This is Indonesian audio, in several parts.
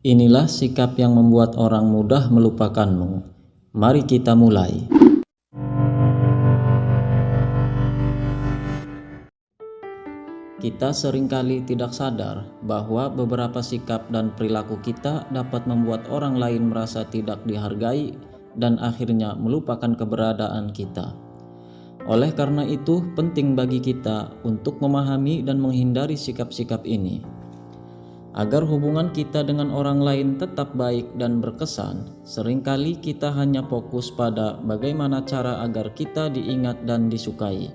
Inilah sikap yang membuat orang mudah melupakanmu. Mari kita mulai. Kita seringkali tidak sadar bahwa beberapa sikap dan perilaku kita dapat membuat orang lain merasa tidak dihargai dan akhirnya melupakan keberadaan kita. Oleh karena itu, penting bagi kita untuk memahami dan menghindari sikap-sikap ini. Agar hubungan kita dengan orang lain tetap baik dan berkesan, seringkali kita hanya fokus pada bagaimana cara agar kita diingat dan disukai.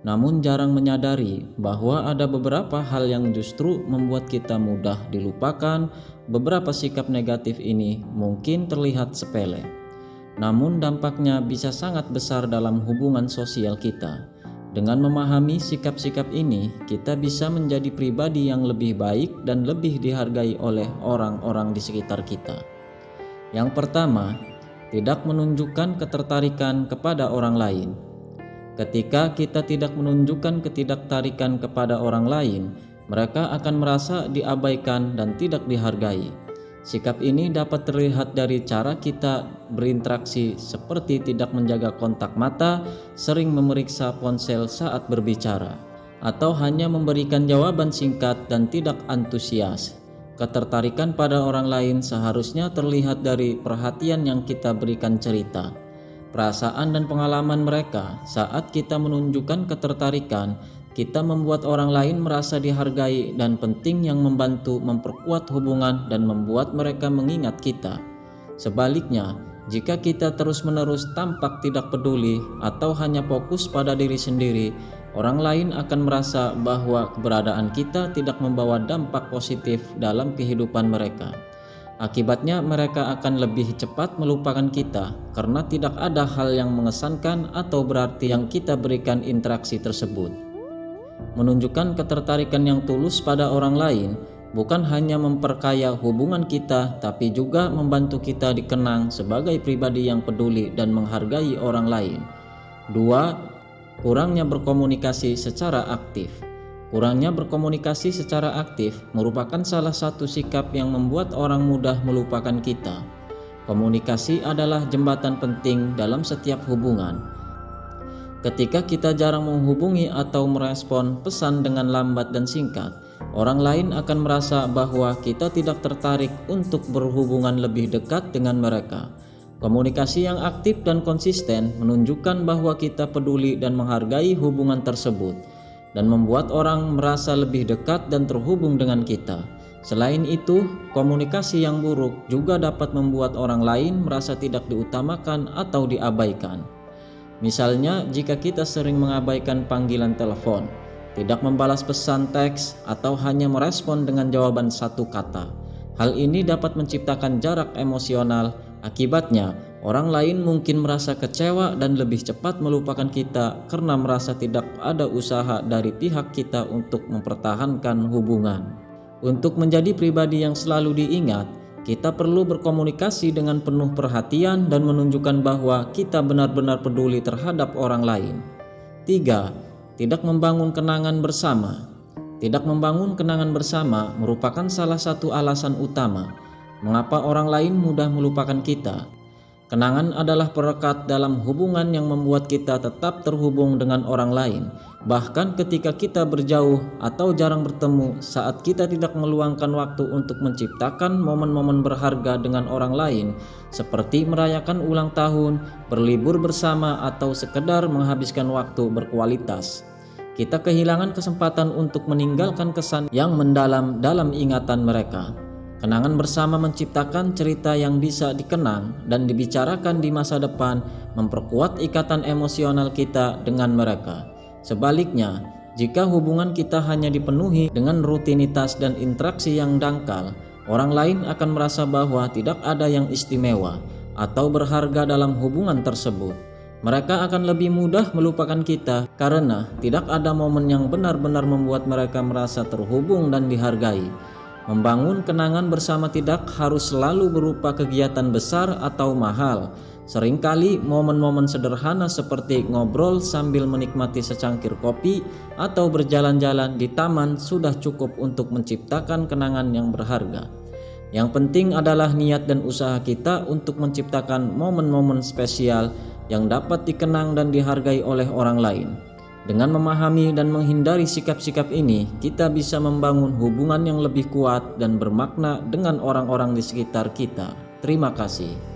Namun jarang menyadari bahwa ada beberapa hal yang justru membuat kita mudah dilupakan. Beberapa sikap negatif ini mungkin terlihat sepele, namun dampaknya bisa sangat besar dalam hubungan sosial kita. Dengan memahami sikap-sikap ini, kita bisa menjadi pribadi yang lebih baik dan lebih dihargai oleh orang-orang di sekitar kita. Yang pertama, tidak menunjukkan ketertarikan kepada orang lain. Ketika kita tidak menunjukkan ketidakterikan kepada orang lain, mereka akan merasa diabaikan dan tidak dihargai. Sikap ini dapat terlihat dari cara kita berinteraksi, seperti tidak menjaga kontak mata, sering memeriksa ponsel saat berbicara, atau hanya memberikan jawaban singkat dan tidak antusias. Ketertarikan pada orang lain seharusnya terlihat dari perhatian yang kita berikan cerita, perasaan dan pengalaman mereka. Saat kita menunjukkan ketertarikan, kita membuat orang lain merasa dihargai dan penting, yang membantu memperkuat hubungan dan membuat mereka mengingat kita. Sebaliknya, jika kita terus-menerus tampak tidak peduli atau hanya fokus pada diri sendiri, orang lain akan merasa bahwa keberadaan kita tidak membawa dampak positif dalam kehidupan mereka. Akibatnya, mereka akan lebih cepat melupakan kita karena tidak ada hal yang mengesankan atau berarti yang kita berikan interaksi tersebut. Menunjukkan ketertarikan yang tulus pada orang lain bukan hanya memperkaya hubungan kita, tapi juga membantu kita dikenang sebagai pribadi yang peduli dan menghargai orang lain. 2. Kurangnya berkomunikasi secara aktif. Kurangnya berkomunikasi secara aktif merupakan salah satu sikap yang membuat orang mudah melupakan kita. Komunikasi adalah jembatan penting dalam setiap hubungan. Ketika kita jarang menghubungi atau merespon pesan dengan lambat dan singkat, orang lain akan merasa bahwa kita tidak tertarik untuk berhubungan lebih dekat dengan mereka. Komunikasi yang aktif dan konsisten menunjukkan bahwa kita peduli dan menghargai hubungan tersebut, dan membuat orang merasa lebih dekat dan terhubung dengan kita. Selain itu, komunikasi yang buruk juga dapat membuat orang lain merasa tidak diutamakan atau diabaikan. Misalnya, jika kita sering mengabaikan panggilan telepon, tidak membalas pesan teks, atau hanya merespon dengan jawaban satu kata. Hal ini dapat menciptakan jarak emosional. Akibatnya, orang lain mungkin merasa kecewa dan lebih cepat melupakan kita karena merasa tidak ada usaha dari pihak kita untuk mempertahankan hubungan. Untuk menjadi pribadi yang selalu diingat, kita perlu berkomunikasi dengan penuh perhatian dan menunjukkan bahwa kita benar-benar peduli terhadap orang lain. 3. Tidak membangun kenangan bersama. Tidak membangun kenangan bersama merupakan salah satu alasan utama mengapa orang lain mudah melupakan kita. Kenangan adalah perekat dalam hubungan yang membuat kita tetap terhubung dengan orang lain, bahkan ketika kita berjauh atau jarang bertemu. Saat kita tidak meluangkan waktu untuk menciptakan momen-momen berharga dengan orang lain, seperti merayakan ulang tahun, berlibur bersama, atau sekedar menghabiskan waktu berkualitas, kita kehilangan kesempatan untuk meninggalkan kesan yang mendalam dalam ingatan mereka. Kenangan bersama menciptakan cerita yang bisa dikenang dan dibicarakan di masa depan, memperkuat ikatan emosional kita dengan mereka. Sebaliknya, jika hubungan kita hanya dipenuhi dengan rutinitas dan interaksi yang dangkal, orang lain akan merasa bahwa tidak ada yang istimewa atau berharga dalam hubungan tersebut. Mereka akan lebih mudah melupakan kita karena tidak ada momen yang benar-benar membuat mereka merasa terhubung dan dihargai. Membangun kenangan bersama tidak harus selalu berupa kegiatan besar atau mahal. Seringkali momen-momen sederhana seperti ngobrol sambil menikmati secangkir kopi atau berjalan-jalan di taman sudah cukup untuk menciptakan kenangan yang berharga. Yang penting adalah niat dan usaha kita untuk menciptakan momen-momen spesial yang dapat dikenang dan dihargai oleh orang lain. Dengan memahami dan menghindari sikap-sikap ini, kita bisa membangun hubungan yang lebih kuat dan bermakna dengan orang-orang di sekitar kita. Terima kasih.